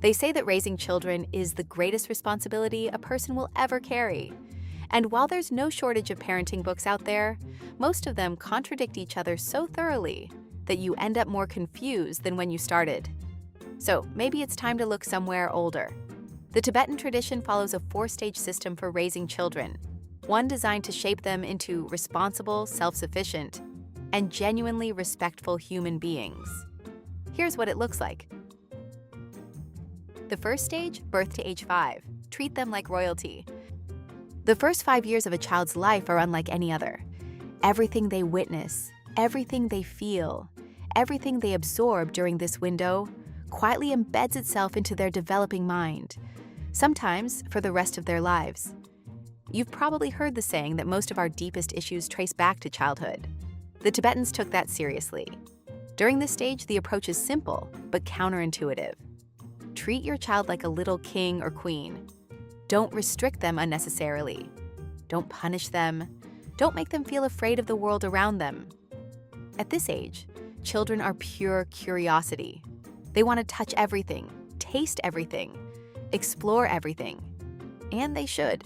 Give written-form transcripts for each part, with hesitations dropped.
They say that raising children is the greatest responsibility a person will ever carry. And while there's no shortage of parenting books out there, most of them contradict each other so thoroughly that you end up more confused than when you started. So maybe it's time to look somewhere older. The Tibetan tradition follows a 4-stage system for raising children, one designed to shape them into responsible, self-sufficient, and genuinely respectful human beings. Here's what it looks like. The first stage, birth to age 5. Treat them like royalty. The first 5 years of a child's life are unlike any other. Everything they witness, everything they feel, everything they absorb during this window quietly embeds itself into their developing mind, sometimes for the rest of their lives. You've probably heard the saying that most of our deepest issues trace back to childhood. The Tibetans took that seriously. During this stage, the approach is simple but counterintuitive. Treat your child like a little king or queen. Don't restrict them unnecessarily. Don't punish them. Don't make them feel afraid of the world around them. At this age, children are pure curiosity. They want to touch everything, taste everything, explore everything. And they should.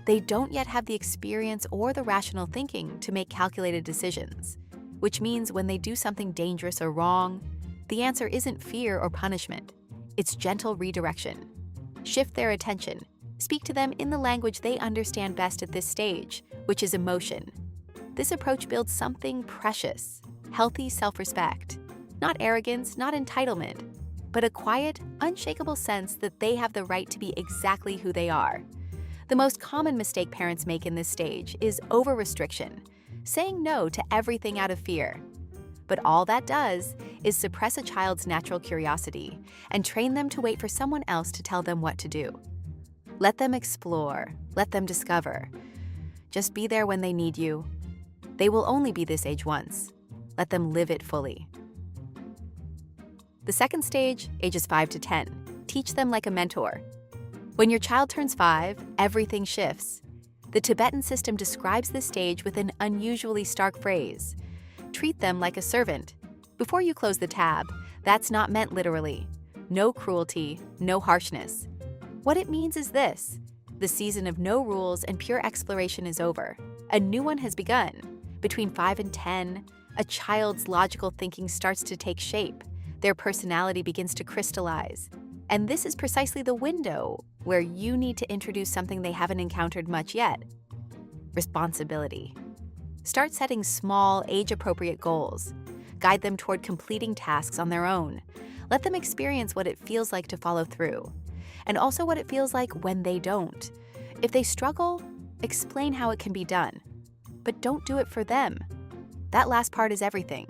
They don't yet have the experience or the rational thinking to make calculated decisions, which means when they do something dangerous or wrong, the answer isn't fear or punishment. It's gentle redirection. Shift their attention. Speak to them in the language they understand best at this stage, which is emotion. This approach builds something precious, healthy self-respect. Not arrogance, not entitlement, but a quiet, unshakable sense that they have the right to be exactly who they are. The most common mistake parents make in this stage is over-restriction, saying no to everything out of fear. But all that does is suppress a child's natural curiosity and train them to wait for someone else to tell them what to do. Let them explore, let them discover. Just be there when they need you. They will only be this age once. Let them live it fully. The second stage, ages 5 to 10. Teach them like a mentor. When your child turns 5, everything shifts. The Tibetan system describes this stage with an unusually stark phrase. Treat them like a servant. Before you close the tab, that's not meant literally. No cruelty, no harshness. What it means is this: the season of no rules and pure exploration is over. A new one has begun. Between 5 and 10, a child's logical thinking starts to take shape. Their personality begins to crystallize. And this is precisely the window where you need to introduce something they haven't encountered much yet: responsibility. Start setting small, age-appropriate goals. Guide them toward completing tasks on their own. Let them experience what it feels like to follow through, and also what it feels like when they don't. If they struggle, explain how it can be done. But don't do it for them. That last part is everything.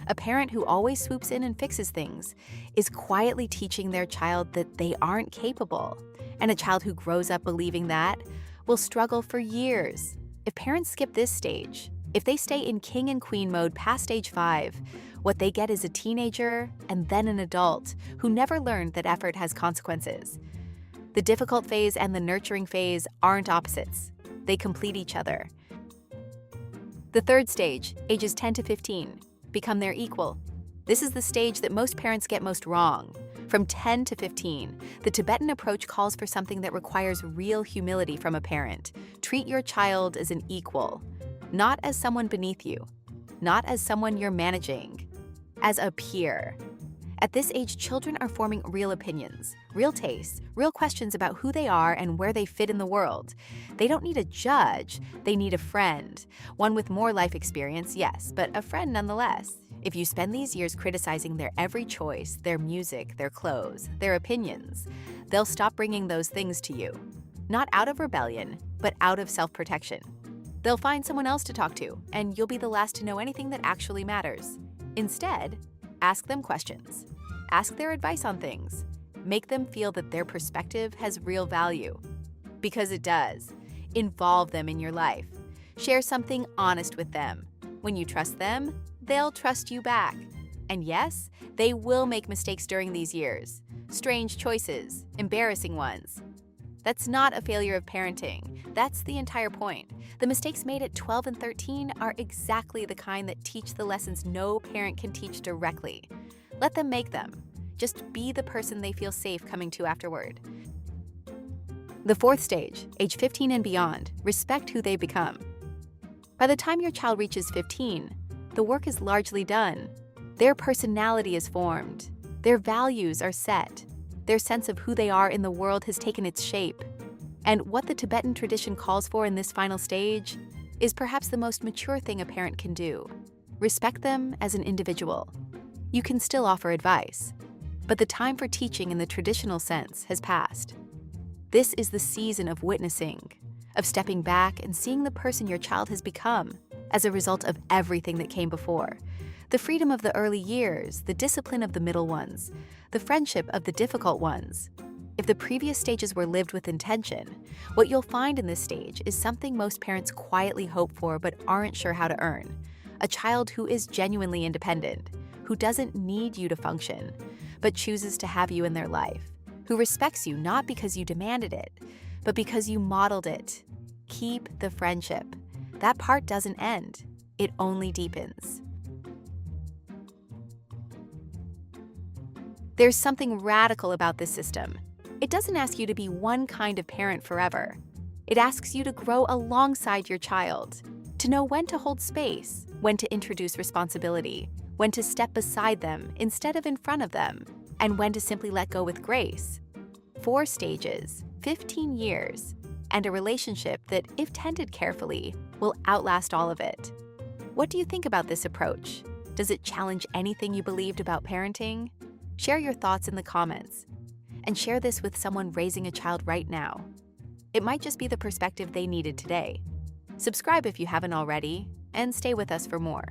A parent who always swoops in and fixes things is quietly teaching their child that they aren't capable. And a child who grows up believing that will struggle for years. If parents skip this stage, if they stay in king and queen mode past age 5, what they get is a teenager and then an adult who never learned that effort has consequences. The difficult phase and the nurturing phase aren't opposites. They complete each other. The third stage, ages 10 to 15. Become their equal. This is the stage that most parents get most wrong. From 10 to 15, the Tibetan approach calls for something that requires real humility from a parent. Treat your child as an equal, not as someone beneath you, not as someone you're managing, as a peer. At this age, children are forming real opinions, real tastes, real questions about who they are and where they fit in the world. They don't need a judge, they need a friend. One with more life experience, yes, but a friend nonetheless. If you spend these years criticizing their every choice, their music, their clothes, their opinions, they'll stop bringing those things to you. Not out of rebellion, but out of self-protection. They'll find someone else to talk to, and you'll be the last to know anything that actually matters. Instead, ask them questions. Ask their advice on things. Make them feel that their perspective has real value. Because it does. Involve them in your life. Share something honest with them. When you trust them, they'll trust you back. And yes, they will make mistakes during these years. Strange choices, embarrassing ones. That's not a failure of parenting. That's the entire point. The mistakes made at 12 and 13 are exactly the kind that teach the lessons no parent can teach directly. Let them make them. Just be the person they feel safe coming to afterward. The fourth stage, age 15 and beyond, respect who they become. By the time your child reaches 15, the work is largely done. Their personality is formed. Their values are set. Their sense of who they are in the world has taken its shape. And what the Tibetan tradition calls for in this final stage is perhaps the most mature thing a parent can do. Respect them as an individual. You can still offer advice, but the time for teaching in the traditional sense has passed. This is the season of witnessing, of stepping back and seeing the person your child has become as a result of everything that came before. The freedom of the early years, the discipline of the middle ones, the friendship of the difficult ones. If the previous stages were lived with intention, what you'll find in this stage is something most parents quietly hope for but aren't sure how to earn. A child who is genuinely independent, who doesn't need you to function, but chooses to have you in their life, who respects you not because you demanded it, but because you modeled it. Keep the friendship. That part doesn't end. It only deepens. There's something radical about this system. It doesn't ask you to be one kind of parent forever. It asks you to grow alongside your child, to know when to hold space, when to introduce responsibility, when to step beside them instead of in front of them, and when to simply let go with grace. 4 stages, 15 years, and a relationship that, if tended carefully, will outlast all of it. What do you think about this approach? Does it challenge anything you believed about parenting? Share your thoughts in the comments, and share this with someone raising a child right now. It might just be the perspective they needed today. Subscribe if you haven't already, and stay with us for more.